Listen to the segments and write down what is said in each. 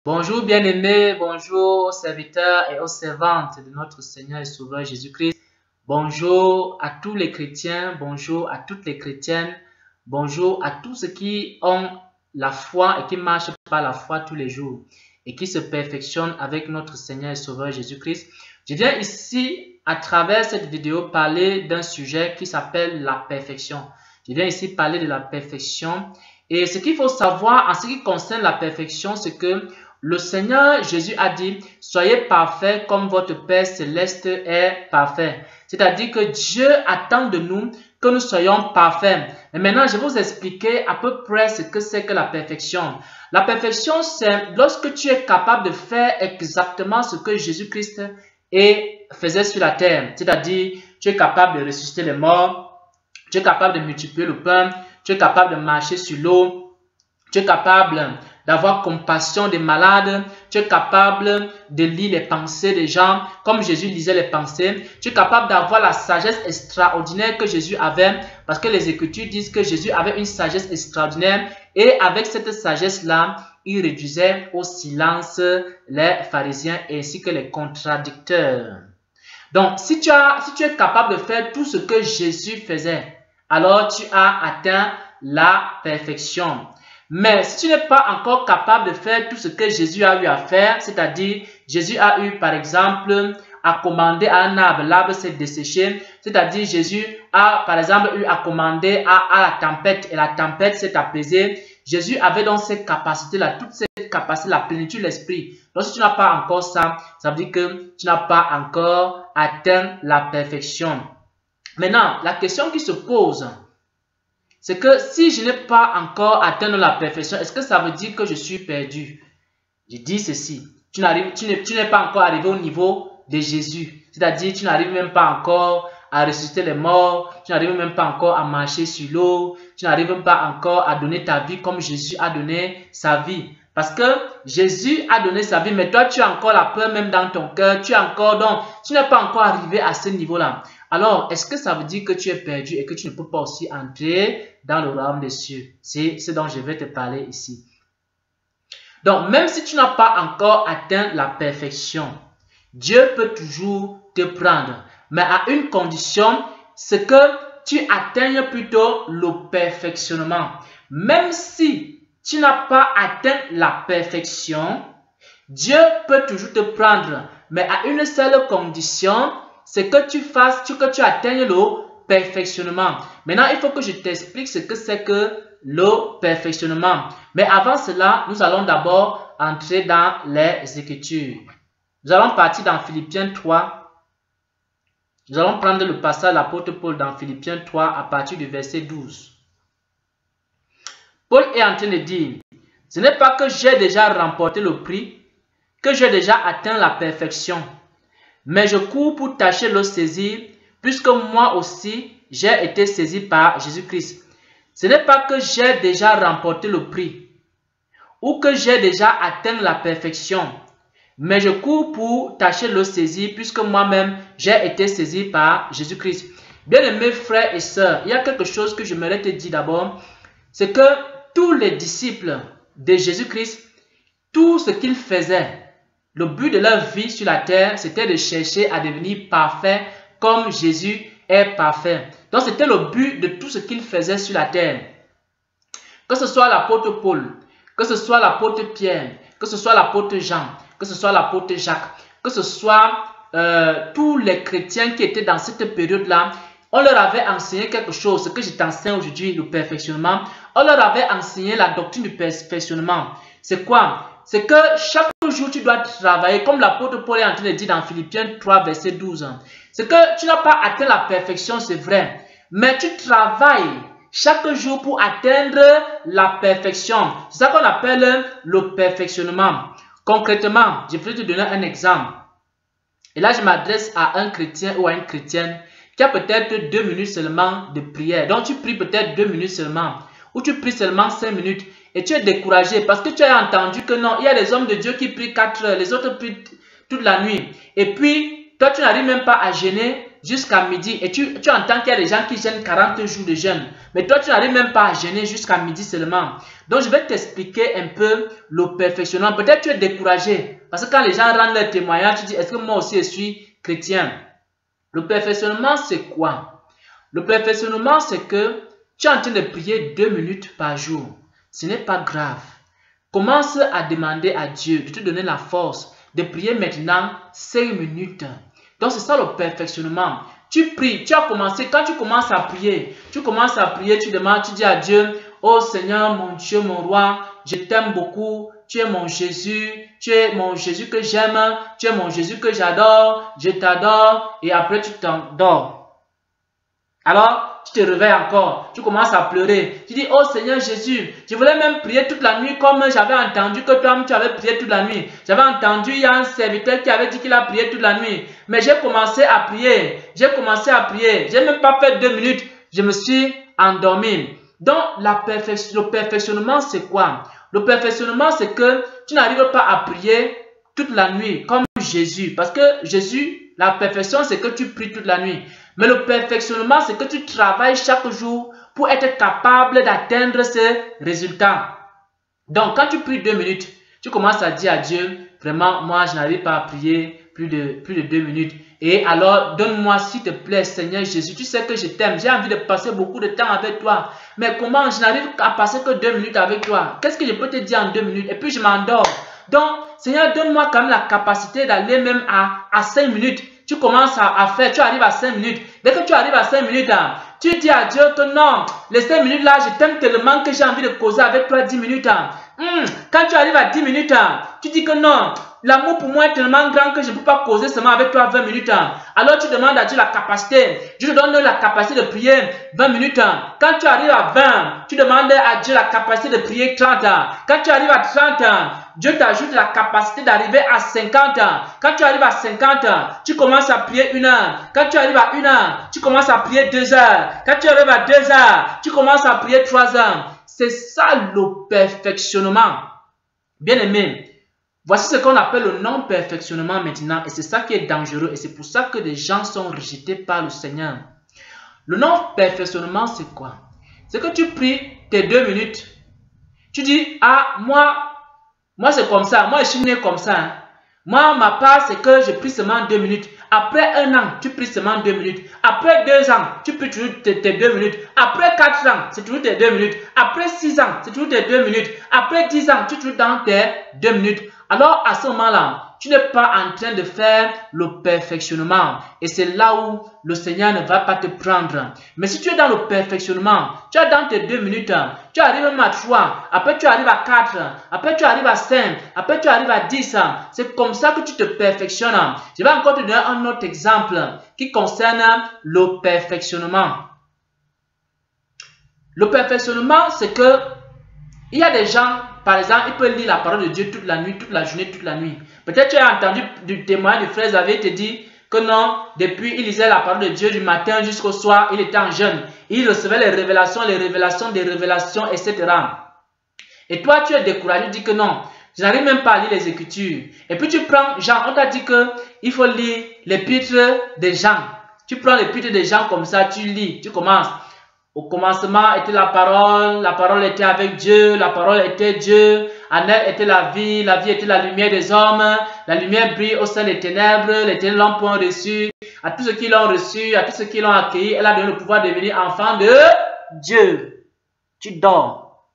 Bonjour bien-aimés, bonjour aux serviteurs et aux servantes de notre Seigneur et Sauveur Jésus-Christ. Bonjour à tous les chrétiens, bonjour à toutes les chrétiennes, bonjour à tous ceux qui ont la foi et qui marchent par la foi tous les jours et qui se perfectionnent avec notre Seigneur et Sauveur Jésus-Christ. Je viens ici, à travers cette vidéo, parler d'un sujet qui s'appelle la perfection. Je viens ici parler de la perfection. Et ce qu'il faut savoir en ce qui concerne la perfection, c'est que le Seigneur Jésus a dit, soyez parfaits comme votre Père Céleste est parfait. C'est-à-dire que Dieu attend de nous que nous soyons parfaits. Et maintenant, je vais vous expliquer à peu près ce que c'est que la perfection. La perfection, c'est lorsque tu es capable de faire exactement ce que Jésus-Christ faisait sur la terre. C'est-à-dire, tu es capable de ressusciter les morts, tu es capable de multiplier le pain, tu es capable de marcher sur l'eau, tu es capable d'avoir compassion des malades, tu es capable de lire les pensées des gens, comme Jésus lisait les pensées, tu es capable d'avoir la sagesse extraordinaire que Jésus avait, parce que les Écritures disent que Jésus avait une sagesse extraordinaire, et avec cette sagesse-là, il réduisait au silence les pharisiens ainsi que les contradicteurs. Donc, si tu es capable de faire tout ce que Jésus faisait, alors tu as atteint la perfection. Mais si tu n'es pas encore capable de faire tout ce que Jésus a eu à faire, c'est-à-dire Jésus a eu par exemple à commander à un arbre, l'arbre s'est desséché, c'est-à-dire Jésus a par exemple eu à commander à la tempête et la tempête s'est apaisée. Jésus avait donc cette capacité-là, toute cette capacité, la plénitude de l'esprit. Donc si tu n'as pas encore ça, ça veut dire que tu n'as pas encore atteint la perfection. Maintenant, la question qui se pose, c'est que si je n'ai pas encore atteint la perfection, est-ce que ça veut dire que je suis perdu? Je dis ceci, tu n'es pas encore arrivé au niveau de Jésus. C'est-à-dire, tu n'arrives même pas encore à ressusciter les morts, tu n'arrives même pas encore à marcher sur l'eau, tu n'arrives même pas encore à donner ta vie comme Jésus a donné sa vie. Parce que Jésus a donné sa vie, mais toi, tu as encore la peur même dans ton cœur, tu n'es pas encore arrivé à ce niveau-là. Alors, est-ce que ça veut dire que tu es perdu et que tu ne peux pas aussi entrer dans le royaume des cieux? C'est ce dont je vais te parler ici. Donc, même si tu n'as pas encore atteint la perfection, Dieu peut toujours te prendre. Mais à une condition, c'est que tu atteignes plutôt le perfectionnement. Même si tu n'as pas atteint la perfection, Dieu peut toujours te prendre. Mais à une seule condition, c'est que tu atteignes le perfectionnement. Maintenant, il faut que je t'explique ce que c'est que le perfectionnement. Mais avant cela, nous allons d'abord entrer dans les Écritures. Nous allons partir dans Philippiens 3. Nous allons prendre le passage de l'apôtre Paul dans Philippiens 3 à partir du verset 12. Paul est en train de dire, ce n'est pas que j'ai déjà remporté le prix, que j'ai déjà atteint la perfection, mais je cours pour tâcher de le saisir, puisque moi aussi j'ai été saisi par Jésus-Christ. Ce n'est pas que j'ai déjà remporté le prix, ou que j'ai déjà atteint la perfection, mais je cours pour tâcher de le saisir, puisque moi-même j'ai été saisi par Jésus-Christ. Bien-aimés frères et sœurs, il y a quelque chose que j'aimerais te dire d'abord, c'est que tous les disciples de Jésus-Christ, tout ce qu'ils faisaient, le but de leur vie sur la terre, c'était de chercher à devenir parfait comme Jésus est parfait. Donc, c'était le but de tout ce qu'ils faisaient sur la terre. Que ce soit l'apôtre Paul, que ce soit l'apôtre Pierre, que ce soit l'apôtre Jean, que ce soit l'apôtre Jacques, que ce soit tous les chrétiens qui étaient dans cette période-là, on leur avait enseigné quelque chose, ce que je t'enseigne aujourd'hui, le perfectionnement. On leur avait enseigné la doctrine du perfectionnement. C'est quoi? C'est que chaque jour, tu dois travailler, comme l'apôtre Paul est en train de dire dans Philippiens 3, verset 12. C'est que tu n'as pas atteint la perfection, c'est vrai. Mais tu travailles chaque jour pour atteindre la perfection. C'est ça qu'on appelle le perfectionnement. Concrètement, je vais te donner un exemple. Et là, je m'adresse à un chrétien ou à une chrétienne qui a peut-être 2 minutes seulement de prière. Donc, tu pries peut-être 2 minutes seulement. Ou tu pries seulement 5 minutes. Et tu es découragé parce que tu as entendu que non, il y a des hommes de Dieu qui prient 4 heures. Les autres prient toute la nuit. Et puis, toi, tu n'arrives même pas à jeûner jusqu'à midi. Et tu entends qu'il y a des gens qui jeûnent 40 jours de jeûne. Mais toi, tu n'arrives même pas à jeûner jusqu'à midi seulement. Donc, je vais t'expliquer un peu le perfectionnement. Peut-être tu es découragé. Parce que quand les gens rendent leur témoignage, tu dis, est-ce que moi aussi je suis chrétien? Le perfectionnement, c'est quoi? Le perfectionnement, c'est que tu es en train de prier 2 minutes par jour. Ce n'est pas grave. Commence à demander à Dieu de te donner la force de prier maintenant 5 minutes. Donc, c'est ça le perfectionnement. Tu pries, tu as commencé, quand tu commences à prier, tu demandes, tu dis à Dieu, oh Seigneur, mon Dieu, mon roi, je t'aime beaucoup, tu es mon Jésus que j'aime, tu es mon Jésus que j'adore, je t'adore, et après tu t'endors. Alors, tu te réveilles encore, tu commences à pleurer. Tu dis, oh Seigneur Jésus, je voulais même prier toute la nuit comme j'avais entendu que toi tu avais prié toute la nuit. J'avais entendu, il y a un serviteur qui avait dit qu'il a prié toute la nuit. Mais j'ai commencé à prier, j'ai même pas fait 2 minutes, je me suis endormi. Donc, le perfectionnement, c'est quoi? Le perfectionnement, c'est que tu n'arrives pas à prier toute la nuit comme Jésus. Parce que Jésus, la perfection, c'est que tu pries toute la nuit. Mais le perfectionnement, c'est que tu travailles chaque jour pour être capable d'atteindre ces résultats. Donc, quand tu pries 2 minutes, tu commences à dire à Dieu, vraiment, moi, je n'arrive pas à prier plus de 2 minutes. Et alors, donne-moi, s'il te plaît, Seigneur Jésus, tu sais que je t'aime, j'ai envie de passer beaucoup de temps avec toi. Mais comment je n'arrive à passer que 2 minutes avec toi? Qu'est-ce que je peux te dire en 2 minutes? Et puis, je m'endors. Donc, Seigneur, donne-moi quand même la capacité d'aller même à 5 minutes. Tu commences à faire, tu arrives à 5 minutes. Dès que tu arrives à 5 minutes, tu dis à Dieu que non, les 5 minutes là, je t'aime tellement que j'ai envie de causer avec toi 10 minutes. Quand tu arrives à 10 minutes, tu dis que non, l'amour pour moi est tellement grand que je ne peux pas causer seulement avec toi 20 minutes. Alors tu demandes à Dieu la capacité. Dieu te donne la capacité de prier 20 minutes. Quand tu arrives à 20, tu demandes à Dieu la capacité de prier 30. Quand tu arrives à 30, Dieu t'ajoute la capacité d'arriver à 50. Quand tu arrives à 50, tu commences à prier 1 heure. Quand tu arrives à 1 heure, tu commences à prier 2 heures. Quand tu arrives à 2 heures, tu commences à prier 3 heures. C'est ça le perfectionnement. Bien aimé, voici ce qu'on appelle le non-perfectionnement maintenant. Et c'est ça qui est dangereux. Et c'est pour ça que des gens sont rejetés par le Seigneur. Le non-perfectionnement, c'est quoi? C'est que tu pries tes 2 minutes. Tu dis, ah, moi c'est comme ça. Moi, je suis né comme ça. Hein. Moi, ma part, c'est que je prie seulement 2 minutes. Après 1 an, tu pries seulement 2 minutes. Après 2 ans, tu pries toujours tes 2 minutes. Après 4 ans, c'est toujours tes 2 minutes. Après 6 ans, c'est toujours tes 2 minutes. Après 10 ans, tu es toujours dans tes 2 minutes. Alors, à ce moment-là, tu n'es pas en train de faire le perfectionnement. Et c'est là où le Seigneur ne va pas te prendre. Mais si tu es dans le perfectionnement, tu es dans tes 2 minutes, tu arrives même à 3, après tu arrives à 4, après tu arrives à 5, après tu arrives à 10. C'est comme ça que tu te perfectionnes. Je vais encore te donner un autre exemple qui concerne le perfectionnement. Le perfectionnement, c'est que il y a des gens, par exemple, ils peuvent lire la parole de Dieu toute la nuit, toute la journée, toute la nuit. Peut-être tu as entendu du témoignage du frère Xavier te dit que non, depuis il lisait la parole de Dieu du matin jusqu'au soir, il était en jeûne. Il recevait les révélations, etc. Et toi, tu es découragé, tu dis que non, je n'arrive même pas à lire les Écritures. Et puis tu prends Jean, on t'a dit qu'il faut lire l'épître de Jean. Tu prends l'épître de Jean comme ça, tu lis, tu commences. Au commencement était la parole était avec Dieu, la parole était Dieu, en elle était la vie était la lumière des hommes, la lumière brille au sein des ténèbres, les ténèbres l'ont reçu, à tous ceux qui l'ont reçu, à tous ceux qui l'ont accueilli, elle a donné le pouvoir de devenir enfant de Dieu. Tu dors.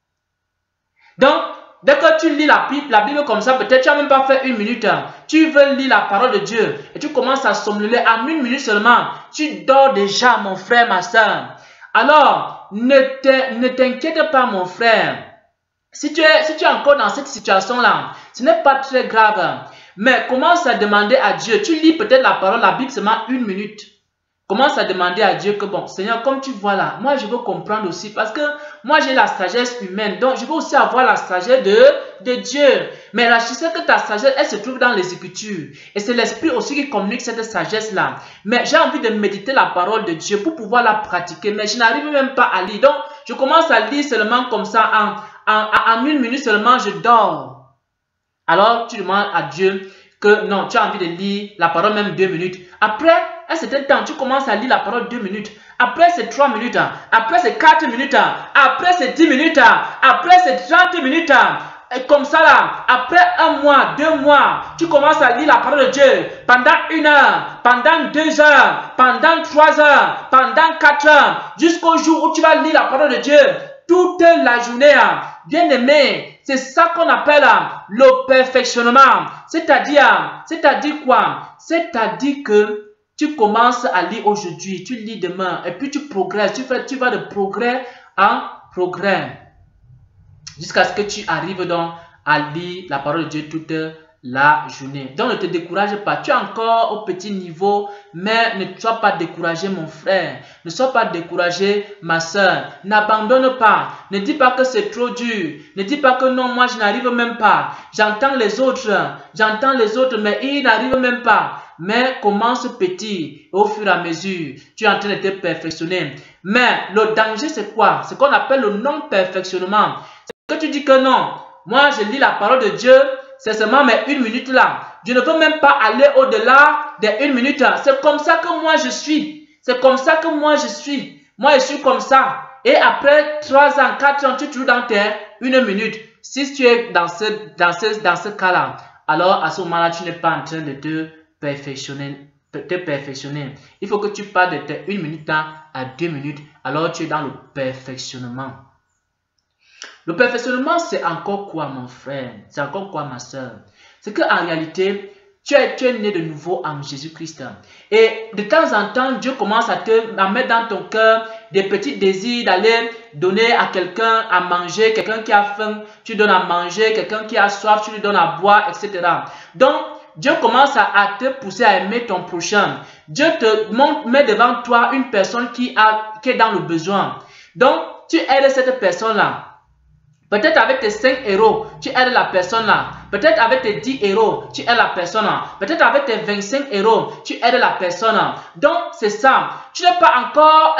Donc, dès que tu lis la Bible comme ça, peut-être tu n'as même pas fait 1 minute, tu veux lire la parole de Dieu et tu commences à somnoler à 1 minute seulement, tu dors déjà mon frère, ma soeur. Alors, ne t'inquiète pas mon frère. Si tu es encore dans cette situation-là, ce n'est pas très grave. Mais commence à demander à Dieu. Tu lis peut-être la parole, la Bible seulement 1 minute. Commence à demander à Dieu que bon, Seigneur, comme tu vois là, moi je veux comprendre aussi parce que moi j'ai la sagesse humaine. Donc je veux aussi avoir la sagesse de Dieu. Mais là, je sais que ta sagesse, elle se trouve dans les Écritures. Et c'est l'Esprit aussi qui communique cette sagesse-là. Mais j'ai envie de méditer la parole de Dieu pour pouvoir la pratiquer. Mais je n'arrive même pas à lire. Donc je commence à lire seulement comme ça. En 1 minute seulement, je dors. Alors tu demandes à Dieu que non, tu as envie de lire la parole même 2 minutes. Après un certain temps, tu commences à lire la parole 2 minutes. Après, c'est 3 minutes. Après, c'est 4 minutes. Après, c'est 10 minutes. Après, c'est 30 minutes. Et comme ça là, après 1 mois, 2 mois, tu commences à lire la parole de Dieu pendant 1 heure, pendant 2 heures, pendant 3 heures, pendant 4 heures, jusqu'au jour où tu vas lire la parole de Dieu toute la journée. Bien aimé, c'est ça qu'on appelle le perfectionnement. C'est-à-dire quoi? C'est-à-dire que tu commences à lire aujourd'hui, tu lis demain, et puis tu progresses, tu vas de progrès en progrès. Jusqu'à ce que tu arrives donc à lire la parole de Dieu toute la journée. Donc ne te décourage pas. Tu es encore au petit niveau, mais ne sois pas découragé mon frère. Ne sois pas découragé ma soeur. N'abandonne pas. Ne dis pas que c'est trop dur. Ne dis pas que non, moi je n'arrive même pas. J'entends les autres, mais ils n'arrivent même pas. Mais commence petit, au fur et à mesure, tu es en train de te perfectionner. Mais le danger c'est quoi? C'est ce qu'on appelle le non-perfectionnement. Que tu dis que non, moi je lis la parole de Dieu, c'est seulement mes 1 minute là. Je ne veux même pas aller au-delà des 1 minute. C'est comme ça que moi je suis. C'est comme ça que moi je suis. Moi je suis comme ça. Et après 3 ans, 4 ans, tu es toujours dans tes 1 minute. Si tu es dans ce cas-là, alors à ce moment-là, tu n'es pas en train de te perfectionner. Il faut que tu passes de tes 1 minute à 2 minutes. Alors tu es dans le perfectionnement. Le perfectionnement, c'est encore quoi, mon frère? C'est encore quoi, ma soeur? C'est qu'en réalité, tu es né de nouveau en Jésus-Christ. Et de temps en temps, Dieu commence à mettre dans ton cœur des petits désirs d'aller donner à quelqu'un à manger, quelqu'un qui a faim, tu donnes à manger, quelqu'un qui a soif, tu lui donnes à boire, etc. Donc, Dieu commence à te pousser à aimer ton prochain. Dieu te met devant toi une personne qui est dans le besoin. Donc, tu aides cette personne-là. Peut-être avec tes 5 euros, tu aides la personne là. Peut-être avec tes 10 euros, tu aides la personne là. Peut-être avec tes 25 euros, tu aides la personne là. Donc, c'est ça. Tu n'es pas encore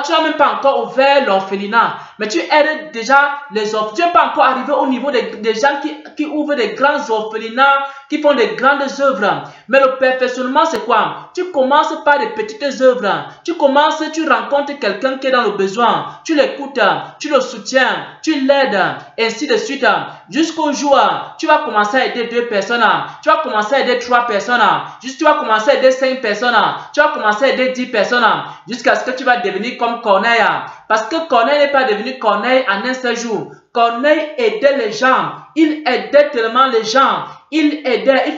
tu n'as même pas encore ouvert l'orphelinat. Mais tu aides déjà les orphelins. Tu n'es pas encore arrivé au niveau des gens qui ouvrent des grands orphelinats, qui font des grandes œuvres. Mais le perfectionnement, c'est quoi? Tu commences par des petites œuvres. Tu rencontres quelqu'un qui est dans le besoin. Tu l'écoutes, tu le soutiens, tu l'aides, ainsi de suite. Jusqu'au jour, tu vas commencer à aider 2 personnes. Tu vas commencer à aider 3 personnes. Tu vas commencer à aider 5 personnes. Tu vas commencer à aider 10 personnes. Jusqu'à ce que tu vas devenir comme Corneille. Parce que Corneille n'est pas devenu Corneille en un seul jour. Corneille aidait les gens. Il aidait tellement les gens. Il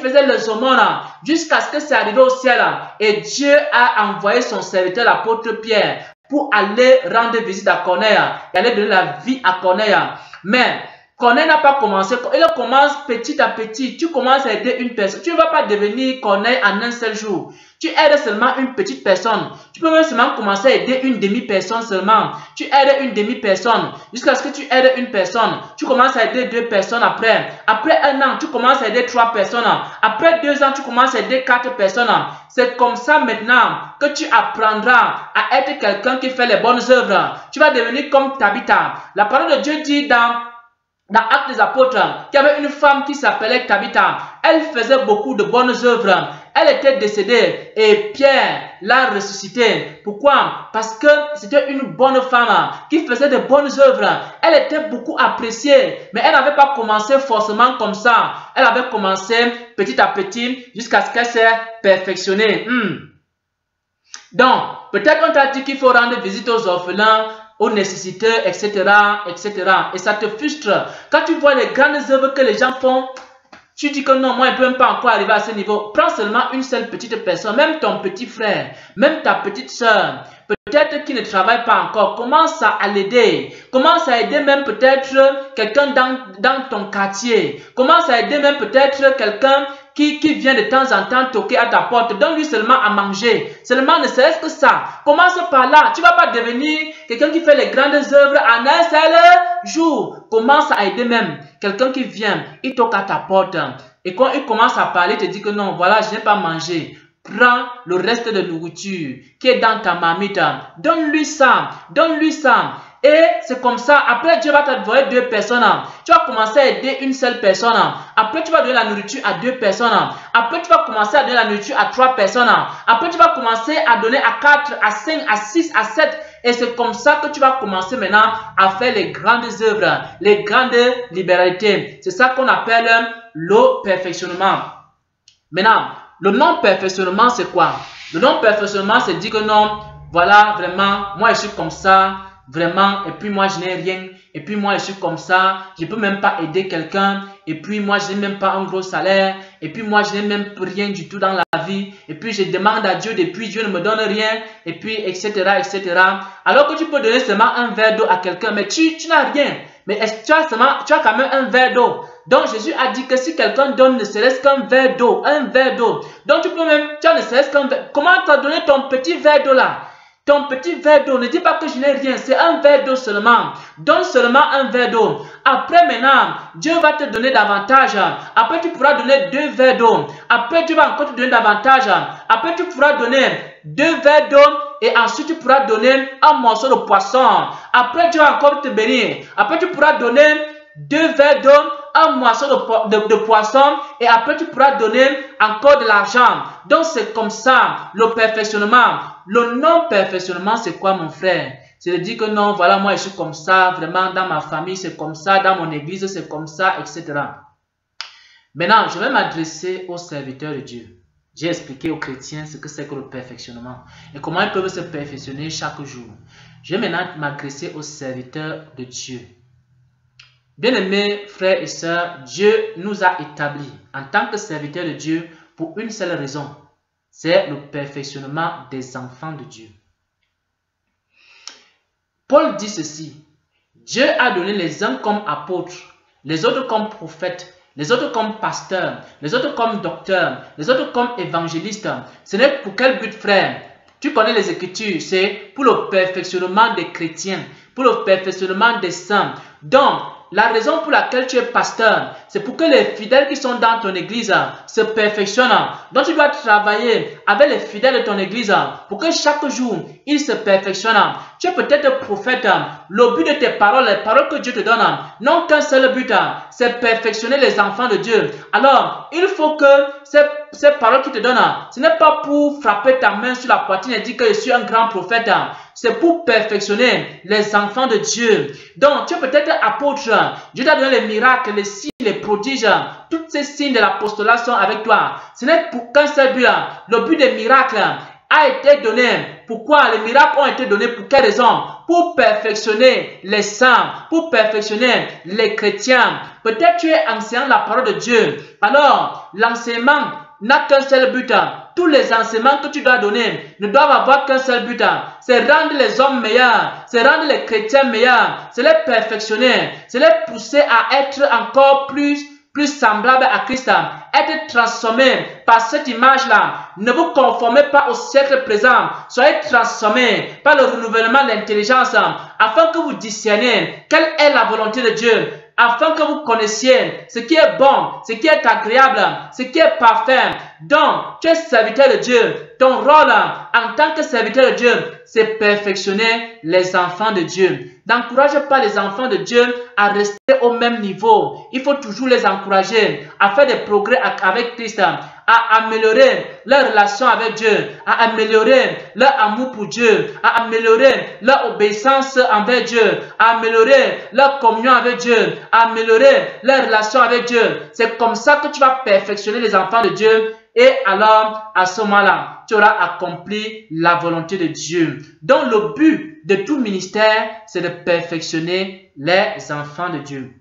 faisait les aumônes jusqu'à ce que c'est arrivé au ciel. Et Dieu a envoyé son serviteur, l'apôtre Pierre, pour aller rendre visite à Corneille et aller donner la vie à Corneille. Mais Corneille n'a pas commencé. Il commence petit à petit. Tu commences à aider une personne. Tu ne vas pas devenir Corneille en un seul jour. Tu aides seulement une petite personne. Tu peux même seulement commencer à aider une demi-personne seulement. Tu aides une demi-personne jusqu'à ce que tu aides une personne. Tu commences à aider 2 personnes après. Après 1 an, tu commences à aider 3 personnes. Après 2 ans, tu commences à aider 4 personnes. C'est comme ça maintenant que tu apprendras à être quelqu'un qui fait les bonnes œuvres. Tu vas devenir comme Tabitha. La parole de Dieu dit dans Actes des Apôtres, qu'il y avait une femme qui s'appelait Tabitha. Elle faisait beaucoup de bonnes œuvres. Elle était décédée et Pierre l'a ressuscitée. Pourquoi? Parce que c'était une bonne femme qui faisait de bonnes œuvres. Elle était beaucoup appréciée, mais elle n'avait pas commencé forcément comme ça. Elle avait commencé petit à petit jusqu'à ce qu'elle s'est perfectionnée. Donc, peut-être on t'a dit qu'il faut rendre visite aux orphelins, aux nécessiteux, etc., etc. Et ça te frustre. Quand tu vois les grandes œuvres que les gens font, tu dis que non, moi je ne peux même pas encore arriver à ce niveau. Prends seulement une seule petite personne, même ton petit frère, même ta petite soeur, peut-être qui ne travaille pas encore. Commence à l'aider. Commence à aider même peut-être quelqu'un dans ton quartier. Commence à aider même peut-être quelqu'un qui vient de temps en temps toquer à ta porte. Donne-lui seulement à manger. Seulement ne serait-ce que ça. Commence par là. Tu ne vas pas devenir quelqu'un qui fait les grandes œuvres en un seul jour. Commence à aider même quelqu'un qui vient. Il toque à ta porte. Et quand il commence à parler, il te dit que non, voilà, je n'ai pas mangé. Prends le reste de nourriture qui est dans ta marmite. Donne-lui ça. Donne-lui ça. Et c'est comme ça, après Dieu va t'envoyer 2 personnes. Tu vas commencer à aider une seule personne. Après tu vas donner la nourriture à 2 personnes. Après tu vas commencer à donner la nourriture à 3 personnes. Après tu vas commencer à donner à 4, à 5, à 6, à 7. Et c'est comme ça que tu vas commencer maintenant à faire les grandes œuvres, les grandes libéralités. C'est ça qu'on appelle le perfectionnement. Maintenant, le non-perfectionnement, c'est quoi? Le non-perfectionnement, c'est dire que non, voilà, vraiment, moi je suis comme ça, vraiment, et puis moi je n'ai rien, et puis moi je suis comme ça, je ne peux même pas aider quelqu'un, et puis moi je n'ai même pas un gros salaire, et puis moi je n'ai même rien du tout dans la vie, et puis je demande à Dieu, depuis Dieu ne me donne rien, et puis etc. etc. Alors que tu peux donner seulement un verre d'eau à quelqu'un, mais tu n'as rien, mais tu as quand même un verre d'eau. Donc Jésus a dit que si quelqu'un donne ne serait-ce qu'un verre d'eau, donc tu peux même, tu as ne serait-ce qu'un verre, comment tu as donné ton petit verre d'eau là? Ton petit verre d'eau, ne dis pas que je n'ai rien, c'est un verre d'eau seulement. Donne seulement un verre d'eau. Après maintenant, Dieu va te donner davantage. Après tu pourras donner 2 verres d'eau. Après Dieu va encore te donner davantage. Après tu pourras donner 2 verres d'eau et ensuite tu pourras donner un morceau de poisson. Après Dieu va encore te bénir. Après tu pourras donner 2 verres d'eau, un morceau de poisson et après tu pourras donner encore de l'argent. Donc c'est comme ça le perfectionnement. Le non-perfectionnement, c'est quoi mon frère? C'est de dire que non, voilà, moi je suis comme ça, vraiment dans ma famille c'est comme ça, dans mon église c'est comme ça, etc. Maintenant, je vais m'adresser aux serviteurs de Dieu. J'ai expliqué aux chrétiens ce que c'est que le perfectionnement et comment ils peuvent se perfectionner chaque jour. Je vais maintenant m'adresser aux serviteurs de Dieu. Bien-aimés frères et sœurs, Dieu nous a établis en tant que serviteurs de Dieu pour une seule raison. C'est le perfectionnement des enfants de Dieu. Paul dit ceci. Dieu a donné les uns comme apôtres, les autres comme prophètes, les autres comme pasteurs, les autres comme docteurs, les autres comme évangélistes. Ce n'est pour quel but, frère? Tu connais les Écritures, c'est pour le perfectionnement des chrétiens, pour le perfectionnement des saints. Donc, la raison pour laquelle tu es pasteur, c'est pour que les fidèles qui sont dans ton église se perfectionnent. Donc tu dois travailler avec les fidèles de ton église pour que chaque jour, ils se perfectionnent. Tu es peut-être prophète. Le but de tes paroles, les paroles que Dieu te donne, n'ont qu'un seul but, c'est perfectionner les enfants de Dieu. Alors, il faut que ces paroles qu'il te donne, ce n'est pas pour frapper ta main sur la poitrine et dire que je suis un grand prophète. C'est pour perfectionner les enfants de Dieu. Donc, tu es peut-être apôtre. Dieu t'a donné les miracles, les signes, les prodiges. Tous ces signes de l'apostolat sont avec toi. Ce n'est pour qu'un seul but. Le but des miracles a été donné. Pourquoi? Les miracles ont été donnés pour quelle raison? Pour perfectionner les saints, pour perfectionner les chrétiens. Peut-être tu es enseignant la parole de Dieu. Alors, l'enseignement n'a qu'un seul but. Tous les enseignements que tu dois donner ne doivent avoir qu'un seul but. C'est rendre les hommes meilleurs, c'est rendre les chrétiens meilleurs, c'est les perfectionner, c'est les pousser à être encore plus semblables à Christ, être transformés par cette image-là. Ne vous conformez pas au siècle présent, soyez transformés par le renouvellement de l'intelligence afin que vous discerniez quelle est la volonté de Dieu. Afin que vous connaissiez ce qui est bon, ce qui est agréable, ce qui est parfait. Donc, tu es serviteur de Dieu. Ton rôle en tant que serviteur de Dieu, c'est perfectionner les enfants de Dieu. N'encourage pas les enfants de Dieu à rester au même niveau. Il faut toujours les encourager à faire des progrès avec Christ, à améliorer leur relation avec Dieu, à améliorer leur amour pour Dieu, à améliorer leur obéissance envers Dieu, à améliorer leur communion avec Dieu, à améliorer leur relation avec Dieu. C'est comme ça que tu vas perfectionner les enfants de Dieu. Et alors, à ce moment-là, tu auras accompli la volonté de Dieu. Donc, le but de tout ministère, c'est de perfectionner les enfants de Dieu.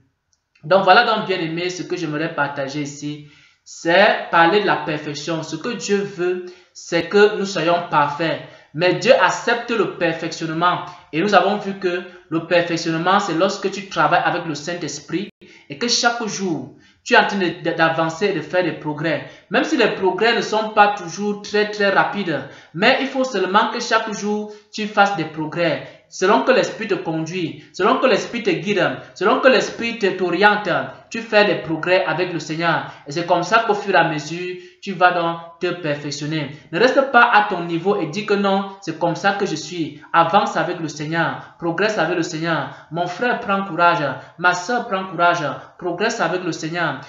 Donc, voilà donc, bien aimé, ce que j'aimerais partager ici. C'est parler de la perfection. Ce que Dieu veut, c'est que nous soyons parfaits. Mais Dieu accepte le perfectionnement. Et nous avons vu que le perfectionnement, c'est lorsque tu travailles avec le Saint-Esprit et que chaque jour, tu es en train d'avancer et de faire des progrès. Même si les progrès ne sont pas toujours très rapides. Mais il faut seulement que chaque jour, tu fasses des progrès. Selon que l'Esprit te conduit, selon que l'Esprit te guide, selon que l'Esprit t'oriente, tu fais des progrès avec le Seigneur. Et c'est comme ça qu'au fur et à mesure, tu vas donc te perfectionner. Ne reste pas à ton niveau et dis que non, c'est comme ça que je suis. Avance avec le Seigneur, progresse avec le Seigneur. Mon frère, prends courage. Ma soeur, prends courage. Progresse avec le Seigneur.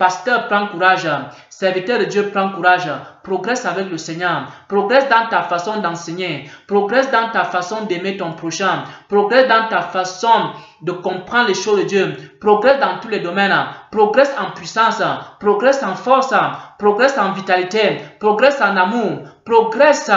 Pasteur, prends courage. Serviteur de Dieu, prends courage. Progresse avec le Seigneur. Progresse dans ta façon d'enseigner. Progresse dans ta façon d'aimer ton prochain. Progresse dans ta façon de comprendre les choses de Dieu. Progresse dans tous les domaines. Progresse en puissance. Progresse en force. Progresse en vitalité. Progresse en amour. Progresse.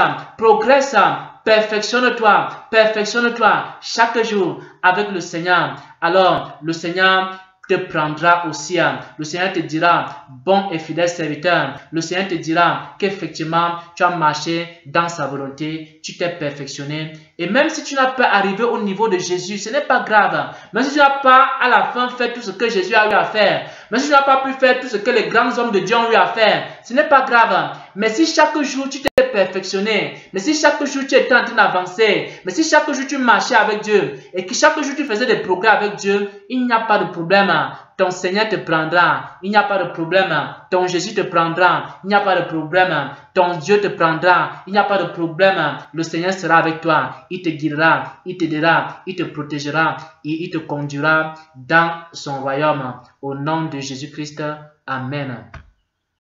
Perfectionne-toi. Perfectionne-toi chaque jour avec le Seigneur. Alors, le Seigneur te prendra aussi. Le Seigneur te dira, bon et fidèle serviteur. Le Seigneur te dira qu'effectivement, tu as marché dans sa volonté, tu t'es perfectionné. Et même si tu n'as pas arrivé au niveau de Jésus, ce n'est pas grave. Même si tu n'as pas à la fin fait tout ce que Jésus a eu à faire, même si tu n'as pas pu faire tout ce que les grands hommes de Dieu ont eu à faire, ce n'est pas grave. Mais si chaque jour tu t'es perfectionné, mais si chaque jour tu étais en train d'avancer, mais si chaque jour tu marchais avec Dieu et que chaque jour tu faisais des progrès avec Dieu, il n'y a pas de problème. Ton Seigneur te prendra, il n'y a pas de problème. Ton Jésus te prendra, il n'y a pas de problème. Ton Dieu te prendra, il n'y a pas de problème. Le Seigneur sera avec toi, il te guidera, il t'aidera, il te protégera et il te conduira dans son royaume. Au nom de Jésus-Christ, Amen.